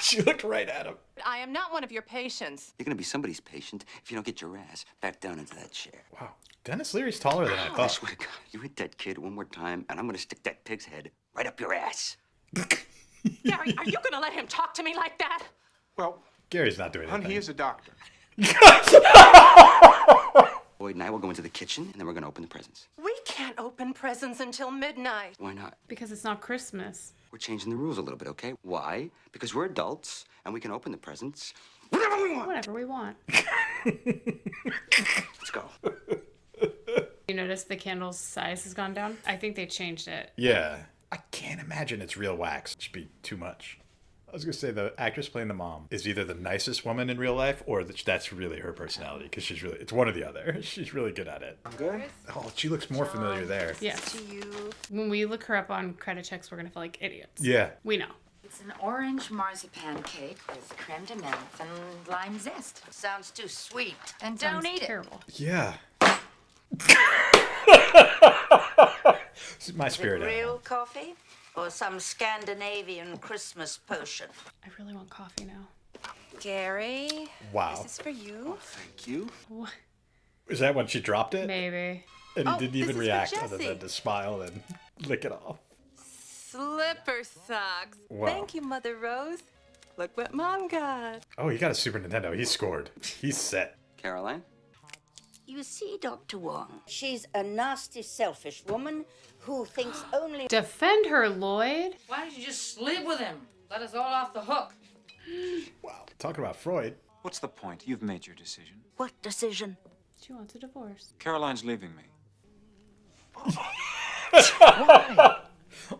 She looked right at him. I am not one of your patients. You're gonna be somebody's patient if you don't get your ass back down into that chair. Wow. Denis Leary's taller than I I thought. swear to God, you hit that kid one more time, and I'm gonna stick that pig's head right up your ass. Gary, are you gonna let him talk to me like that? Well, Gary's not doing hon, anything. he is a doctor. Lloyd and I will go into the kitchen, and then we're gonna open the presents. We can't open presents until midnight. Why not? Because it's not Christmas. We're changing the rules a little bit, okay? Why? Because we're adults, and we can open the presents whenever we want. Whatever we want. Let's go. You notice the candle's size has gone down? I think they changed it. Yeah. I can't imagine it's real wax. It should be too much. I was going to say the actress playing the mom is either the nicest woman in real life or that's really her personality because it's one or the other. She's really good at it. I'm good. Oh, she looks more familiar there. Yes. To you. When we look her up on credit checks, we're going to feel like idiots. Yeah. We know. It's an orange marzipan cake with creme de menthe and lime zest. Sounds too sweet. And Sounds don't eat terrible. Yeah. This is my spirit Is it animal. real coffee or some Scandinavian Christmas potion? I really want coffee now. Gary. Wow. This is for you. Thank you. What? Is that when she dropped it? Maybe. And he Oh, didn't this even is for react other Jessie. than to smile and lick it off. Slipper socks. Wow. Thank you, Mother Rose. Look what Mom got. Oh, he got a Super Nintendo. He scored. He's set. Caroline? You see, Dr. Wong, she's a nasty, selfish woman who thinks only... Defend her, Lloyd. Why don't you just sleep with him? Let us all off the hook. Wow. Talking about Freud. What's the point? You've made your decision. What decision? She wants a divorce. Caroline's leaving me.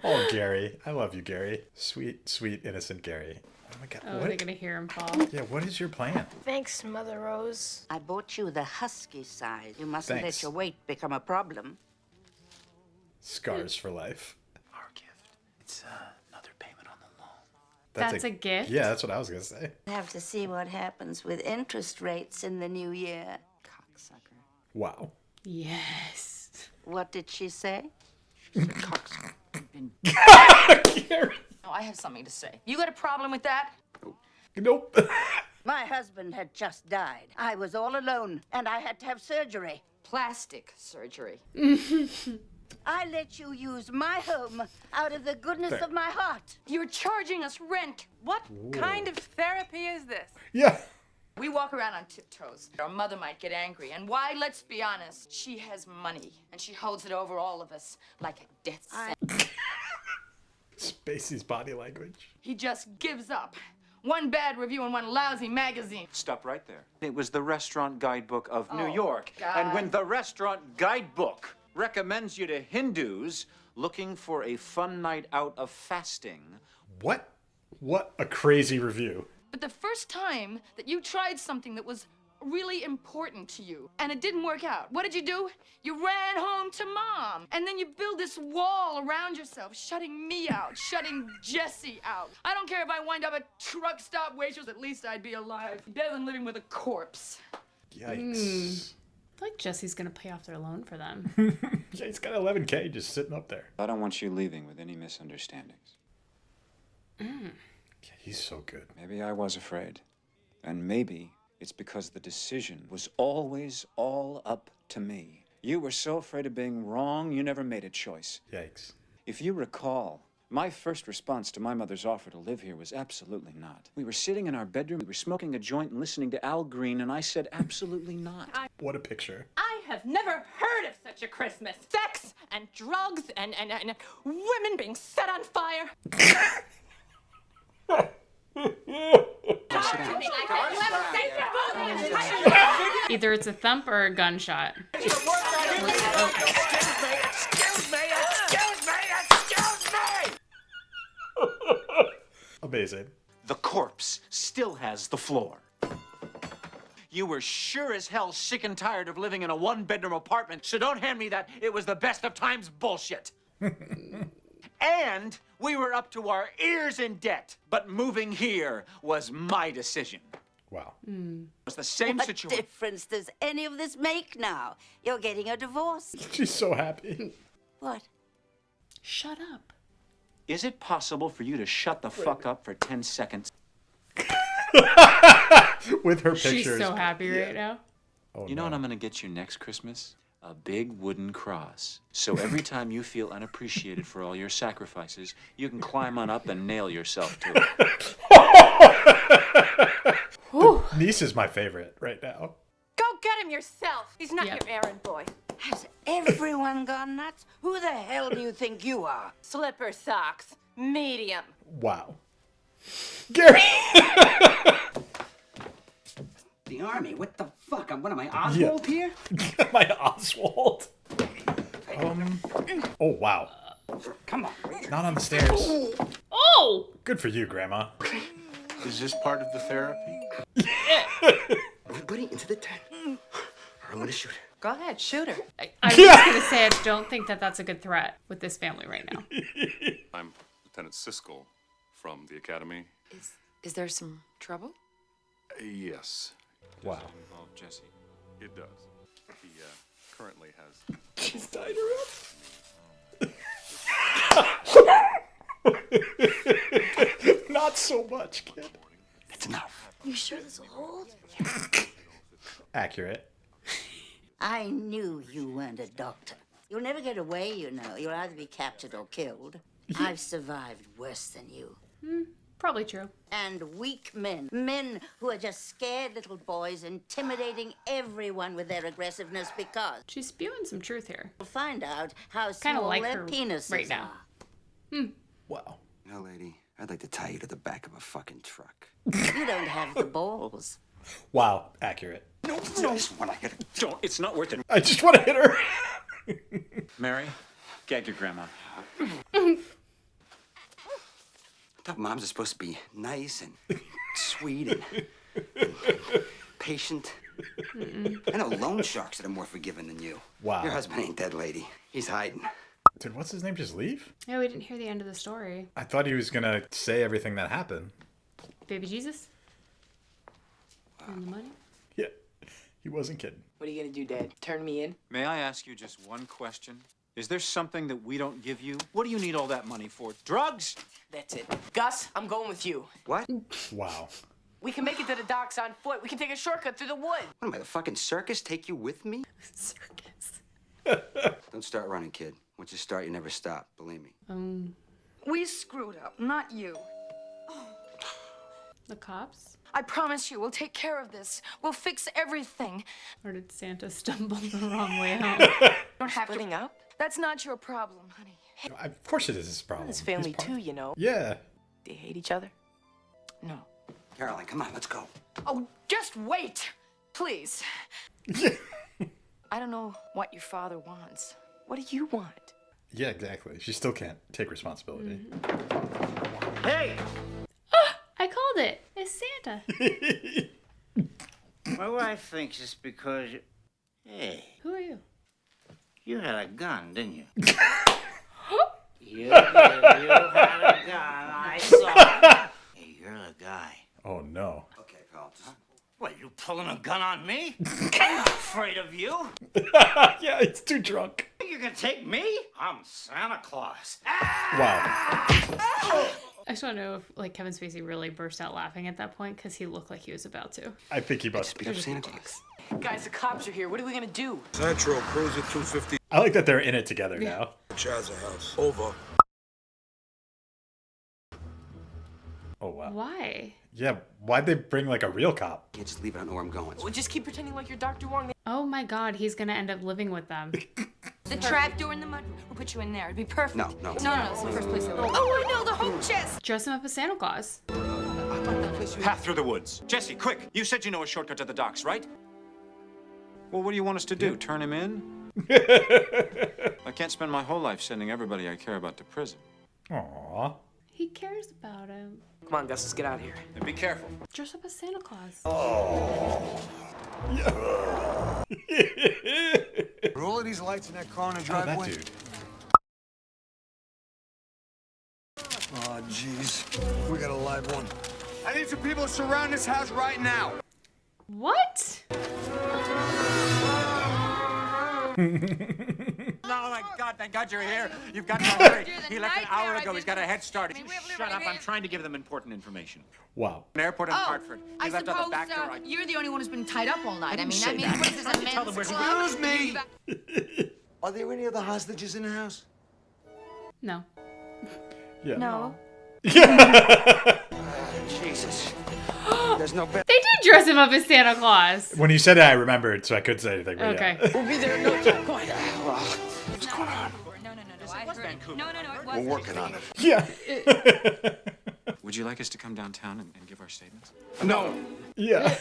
Oh, Gary. I love you, Gary. Sweet, sweet, innocent Gary. Oh my God. Oh, what? they're going to hear him fall. Yeah, what is your plan? Thanks, Mother Rose. I bought you the husky size. You mustn't Thanks. let your weight become a problem. Scars for life. Our gift. It's another That's a gift? Yeah, that's what I was going to say. Have to see what happens with interest rates in the new year. Cocksucker. Wow. Yes. What did she say? Cocksucker. No, I have something to say. You got a problem with that? Nope. My husband had just died. I was all alone, and I had to have surgery. Plastic surgery. I let you use my home out of the goodness of my heart. You're charging us rent. What kind of therapy is this? Yeah. We walk around on tiptoes. Our mother might get angry. And why, let's be honest, she has money. And she holds it over all of us like a death sentence. Spacey's body language. He just gives up. One bad review in one lousy magazine. Stop right there. It was the Restaurant Guidebook of New Oh, York. God. And when the Restaurant Guidebook recommends you to Hindus looking for a fun night out of fasting. What? What a crazy review. But the first time that you tried something that was really important to you and it didn't work out, what did you do? You ran home to Mom. And then you build this wall around yourself, shutting me out, shutting Jesse out. I don't care if I wind up a truck stop waitress, at least I'd be alive. Better than living with a corpse. Yikes. I feel like Jesse's going to pay off their loan for them. Yeah, he's got $11K just sitting up there. I don't want you leaving with any misunderstandings. Yeah, he's so good. Maybe I was afraid. And maybe it's because the decision was always all up to me. You were so afraid of being wrong, you never made a choice. Yikes. If you recall, my first response to my mother's offer to live here was absolutely not. We were sitting in our bedroom, we were smoking a joint and listening to Al Green, and I said absolutely not. What a picture. I have never heard of such a Christmas. Sex and drugs and women being set on fire. Either it's a thump or a gunshot. Amazing. The corpse still has the floor. You were sure as hell sick and tired of living in a one-bedroom apartment, so don't hand me that it was the best of times bullshit. And we were up to our ears in debt, but moving here was my decision. Wow. It was the same What situation. difference does any of this make now? You're getting a divorce. She's so happy. What? Shut up. Is it possible for you to shut the fuck up for 10 seconds? With her pictures. She's so happy right now. Oh, You know what I'm gonna get you next Christmas? A big wooden cross. So every time you feel unappreciated for all your sacrifices, you can climb on up and nail yourself to it. Niece is my favorite right now. Go get him yourself. He's not Yep. your errand boy. Has everyone gone nuts? Who the hell do you think you are? Slipper socks. Medium. Wow. Gary! The army? What the fuck? What am I, Oswald here? My Oswald. Oh, wow. Come on. Not on the stairs. Oh! Good for you, Grandma. Is this part of the therapy? Everybody into the tent. Or I'm gonna shoot her. Go ahead, shoot her. I was just going to say, I don't think that that's a good threat with this family right now. I'm Lieutenant Siskel from the Academy. Is there some trouble? Yes. Wow. Does it involve Jesse? It does. He currently has... She's tied her up. Not so much, kid. It's enough. You sure this will hold? Accurate. I knew you weren't a doctor. You'll never get away, you know. You'll either be captured or killed. I've survived worse than you. Probably true. And weak men. Men who are just scared little boys, intimidating everyone with their aggressiveness because... She's spewing some truth here. We'll find out how Kinda small like their her penises right now. are. Wow. Now, lady, I'd like to tie you to the back of a fucking truck. You don't have the balls. Wow. Accurate. No, just when I hit her. Don't. It's not worth it. I just want to hit her. Mary, gag your grandma. I thought moms are supposed to be nice and sweet and patient. I know loan sharks that are more forgiving than you. Wow. Your husband ain't dead, lady. He's hiding. Did what's his name just leave? Yeah, we didn't hear the end of the story. I thought he was gonna say everything that happened. Baby Jesus? And the money? Yeah, he wasn't kidding. What are you gonna do, Dad? Turn me in? May I ask you just one question? Is there something that we don't give you? What do you need all that money for? Drugs? That's it. Gus, I'm going with you. What? Wow. We can make it to the docks on foot. We can take a shortcut through the woods. What am I, the fucking circus? Take you with me? Circus. Don't start running, kid. Once you start, you never stop. Believe me. We screwed up, not you. The cops? I promise you, we'll take care of this. We'll fix everything. Or did Santa stumble the wrong way home? Don't have Splitting to. up? That's not your problem, honey. Of course it is his problem. His family He's part- too, you know. Yeah. They hate each other? No. Caroline, come on, let's go. Oh, just wait, please. I don't know what your father wants. What do you want? Yeah, exactly. She still can't take responsibility. Hey! I called it. It's Santa. My wife thinks it's because you... Hey, Who are you? you had a gun, didn't you? You had a gun, I saw it. Hey, you're the guy. Oh no. Okay, pal. What, you pulling a gun on me? I'm not afraid of you. Yeah, he's too drunk. You can take me? I'm Santa Claus. Wow. I just want to know if like Kevin Spacey really burst out laughing at that point because he looked like he was about to. I think he must. Beat up Santa Claus. Guys, the cops are here. What are we gonna do? Central, Cruiser 250. I like that they're in it together now. Chazza House. Over. Oh wow. Why? Yeah, why'd they bring like a real cop? Can't just leave it. I don't know where I'm going. Well, just keep pretending like you're Dr. Wong. Oh my God, he's gonna end up living with them. The trap door in the mud. We'll put you in there. It'd be perfect. No. No, it's the first place. Oh, I know, the home chest. Dress him up as Santa Claus. Path through the woods. Jesse, quick! You said you know a shortcut to the docks, right? Well, what do you want us to do? Turn him in? I can't spend my whole life sending everybody I care about to prison. Aww. He cares about him. Come on, Gus, let's get out of here. And be careful. Dress up as Santa Claus. Oh. Are all of these lights in that car in the Oh, driveway? that dude. Oh, jeez. We got a live one. I need some people to surround this house right now. What? Oh my God, thank God you're here. You've got to hurry. He left an hour ago. He's got a head start. Shut up. I'm trying to give them important information. Wow. An airport in Hartford. He I left out the suppose back door. you're the only one who's been tied up all night. I didn't say that. what is this, a Tell them men's where- club? Excuse me. Are there any other hostages in the house? No. Yeah. No. Jesus. There's no better. They did dress him up as Santa Claus. When you said it, I remembered, so I couldn't say anything. But Okay. Yeah. We'll be there in no time. Come on. What's going on? No, We're working on it. Yeah. Would you like us to come downtown and give our statements? No. Yeah.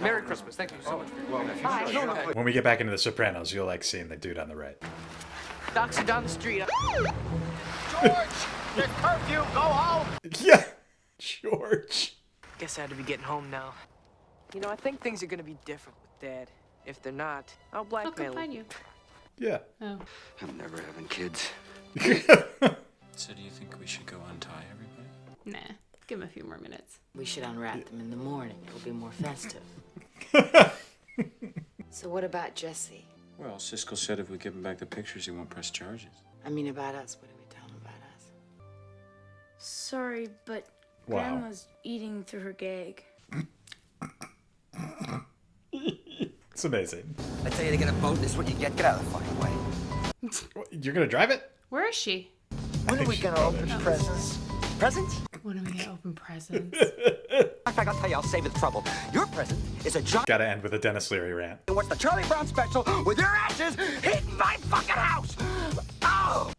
Merry Christmas. Thank you so much for your help. When we get back into The Sopranos, you'll like seeing the dude on the right. Docks are down the street. George, there's curfew. Go home. Yeah. George. Guess I had to be getting home now. You know, I think things are gonna be different with Dad. If they're not, I'll I'll blackmail come find him. you. Yeah. Oh. I'm never having kids. So do you think we should go untie everybody? Nah. Give him a few more minutes. We should unwrap them in the morning. It'll be more festive. So what about Jesse? Well, Siskel said if we give him back the pictures, he won't press charges. I mean, about us. What do we tell him about us? Sorry, but Wow. Grandma's eating through her gag. It's amazing. I tell you to get a boat, this is what you get. Get out of the fucking way. You're gonna drive it? Where is she? When are we gonna open presents? Presents? When are we gonna open presents? In fact, I'll tell you, I'll save you the trouble. Your present is a giant. Gotta end with a Denis Leary rant. What's the Charlie Brown special with your ashes hitting my fucking house? Oh!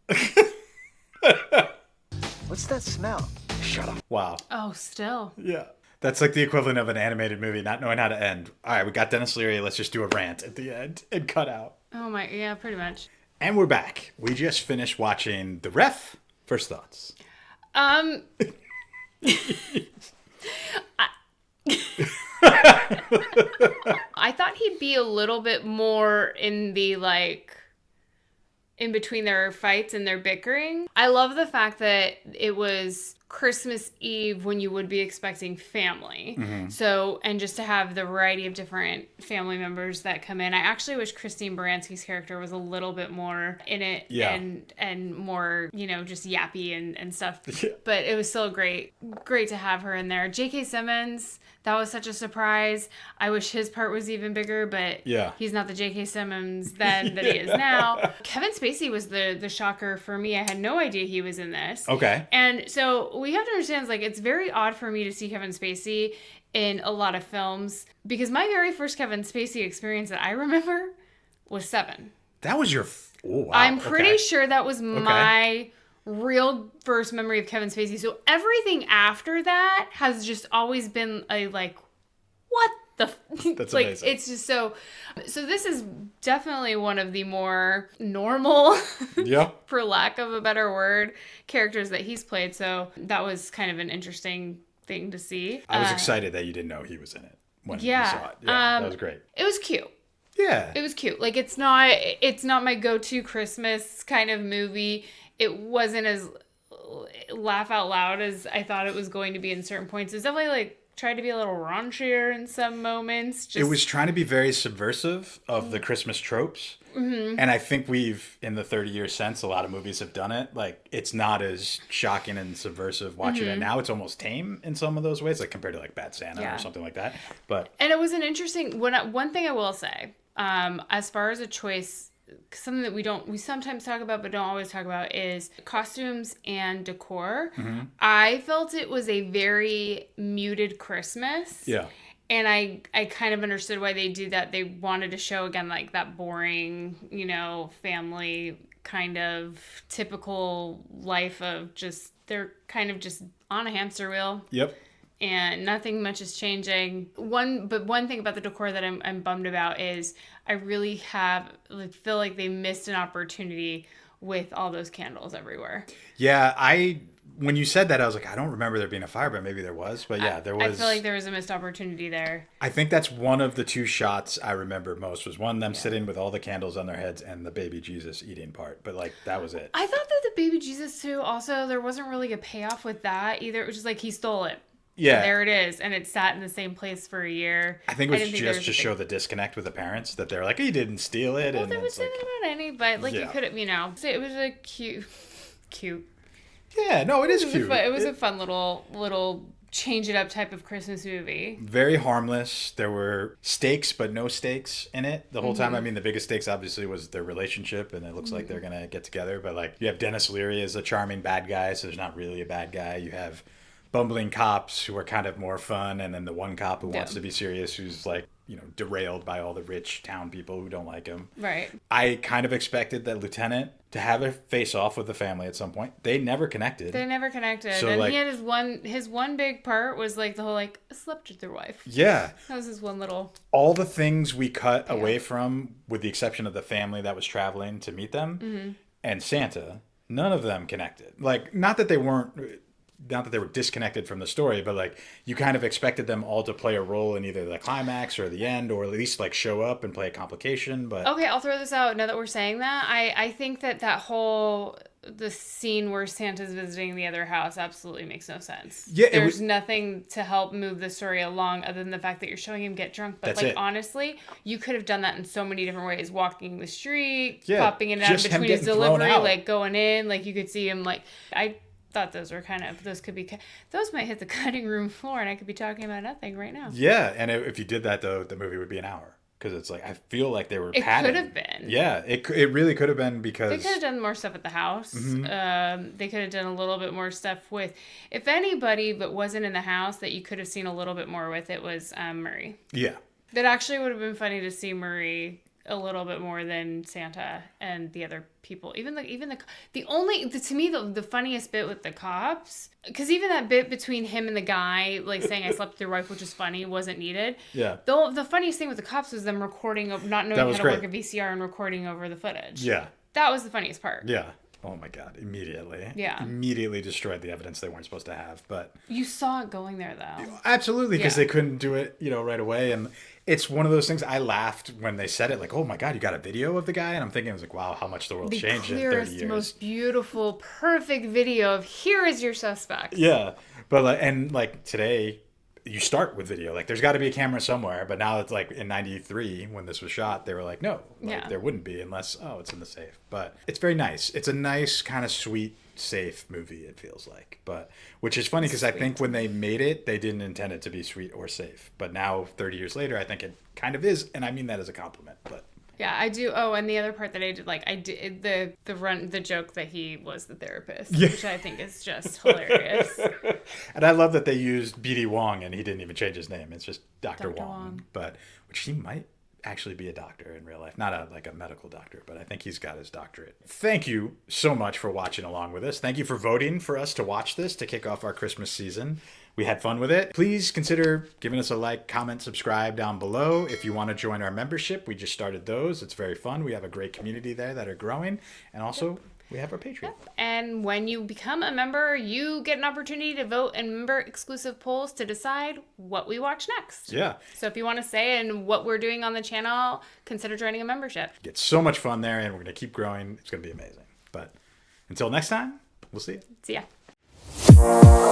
What's that smell? Shut up. Wow. Oh, still. Yeah. That's like the equivalent of an animated movie not knowing how to end. All right, we got Denis Leary. Let's just do a rant at the end and cut out. Oh my, yeah, pretty much. And we're back. We just finished watching TheRef. First thoughts. I thought he'd be a little bit more in the like in between their fights and their bickering. I love the fact that it was Christmas Eve when you would be expecting family. Mm-hmm. So, and just to have the variety of different family members that come in. I actually wish Christine Baranski's character was a little bit more in it and more, you know, just yappy and stuff. But it was still great to have her in there. J.K. Simmons, that was such a surprise. I wish his part was even bigger, but he's not the J.K. Simmons then that he is now. Kevin Spacey was the shocker for me. I had no idea he was in this. Okay. And so we have to understand, like, it's very odd for me to see Kevin Spacey in a lot of films because my very first Kevin Spacey experience that I remember was Seven. That was your... Oh, wow. I'm pretty sure that was my real first memory of Kevin Spacey. So everything after that has just always been a like, what the That's like amazing. it's just so this is definitely one of the more normal for lack of a better word characters that he's played. So that was kind of an interesting thing to see. I was excited that you didn't know he was in it when you saw it. Yeah, that was great. It was cute. Yeah. It was cute. Like it's not my go-to Christmas kind of movie. It wasn't as laugh out loud as I thought it was going to be in certain points. It's definitely like tried to be a little raunchier in some moments. It was trying to be very subversive of the Christmas tropes. Mm-hmm. And I think we've, in the 30 years since, a lot of movies have done it. Like, it's not as shocking and subversive watching it now. It's almost tame in some of those ways, like compared to like Bad Santa or something like that. And it was an interesting one thing I will say, as far as a choice, something that we sometimes talk about but don't always talk about is costumes and decor. Mm-hmm. I felt it was a very muted Christmas. Yeah. And I kind of understood why they did that. They wanted to show, again, like that boring, you know, family kind of typical life of just, they're kind of just on a hamster wheel. Yep. And nothing much is changing. One thing about the decor that I'm bummed about is I really feel like they missed an opportunity with all those candles everywhere. Yeah, when you said that, I was like, I don't remember there being a fire, but maybe there was. But yeah, there was. I feel like there was a missed opportunity there. I think that's one of the two shots I remember most was one, them sitting with all the candles on their heads and the baby Jesus eating part. But like, that was it. I thought that the baby Jesus too, also, there wasn't really a payoff with that either. It was just like he stole it. Yeah. And there it is. And it sat in the same place for a year. I think it was just to show the disconnect with the parents that they're like, he didn't steal it. Well, and there was nothing about any, but like you could have, you know, it was a cute. Yeah, no, it is cute. It was a fun little change it up type of Christmas movie. Very harmless. There were stakes, but no stakes in it the whole time. I mean, the biggest stakes obviously was their relationship, and it looks like they're gonna get together. But like, you have Denis Leary as a charming bad guy, so there's not really a bad guy. You have bumbling cops who are kind of more fun, and then the one cop who wants to be serious, who's like, you know, derailed by all the rich town people who don't like him. Right. I kind of expected that lieutenant to have a face off with the family at some point. They never connected. So, and like, he had his one big part was like the whole like slept with their wife. Yeah. That was his one little. All the things we cut away from, with the exception of the family that was traveling to meet them and Santa, none of them connected. Like, not that they were disconnected from the story, but like, you kind of expected them all to play a role in either the climax or the end, or at least like show up and play a complication. But okay, I'll throw this out now that we're saying that. I think that the scene where Santa's visiting the other house absolutely makes no sense. Yeah, there's nothing to help move the story along other than the fact that you're showing him get drunk. But honestly, you could have done that in so many different ways. Walking the street, popping in and out between his delivery, like going in, like you could see him like I thought those might hit the cutting room floor, and I could be talking about nothing right now. Yeah, and if you did that though, the movie would be an hour, because it's like, I feel like they were padding. It could have been. Yeah, it really could have been, because they could have done more stuff at the house. They could have done a little bit more stuff with, if anybody but wasn't in the house that you could have seen a little bit more with, it was Murray. Yeah, that actually would have been funny to see Murray a little bit more than Santa and the other people. To me the funniest bit with the cops, because even that bit between him and the guy like saying I slept with your wife, which is funny, wasn't needed. Yeah. The funniest thing with the cops was them recording, not knowing how to work a VCR and recording over the footage. Yeah. That was the funniest part. Yeah. Oh my God, immediately. Yeah. Immediately destroyed the evidence they weren't supposed to have. But You saw it going there, though. absolutely, because Yeah. they couldn't do it, right away. And it's one of those things, I laughed when they said it, like, oh my God, you got a video of the guy? And I'm thinking, I was like, wow, how much the world's The changed in 30 clearest, years. most beautiful, perfect video of here is your suspect. Yeah. But like today, you start with video. Like, there's got to be a camera somewhere. But now it's like in 93, when this was shot, they were like, no, there wouldn't be unless, it's in the safe. But it's very nice. It's a nice, kind of sweet, safe movie, it feels like. But which is funny because I think when they made it, they didn't intend it to be sweet or safe. But now, 30 years later, I think it kind of is. And I mean that as a compliment. But Yeah, I do. Oh, and the other part that I did, like, I did the joke that he was the therapist, which I think is just hilarious. And I love that they used B.D. Wong and he didn't even change his name. It's just Dr. Wong. But which he might actually be a doctor in real life, not a medical doctor, but I think he's got his doctorate. Thank you so much for watching along with us. Thank you for voting for us to watch this to kick off our Christmas season. We had fun with it. Please consider giving us a like, comment, subscribe down below. If you want to join our membership, we just started those. It's very fun. We have a great community there that are growing. And also, we have our Patreon. And when you become a member, you get an opportunity to vote in member-exclusive polls to decide what we watch next. Yeah. So if you want to say and what we're doing on the channel, consider joining a membership. Get so much fun there, and we're going to keep growing. It's going to be amazing. But until next time, we'll see you. See ya.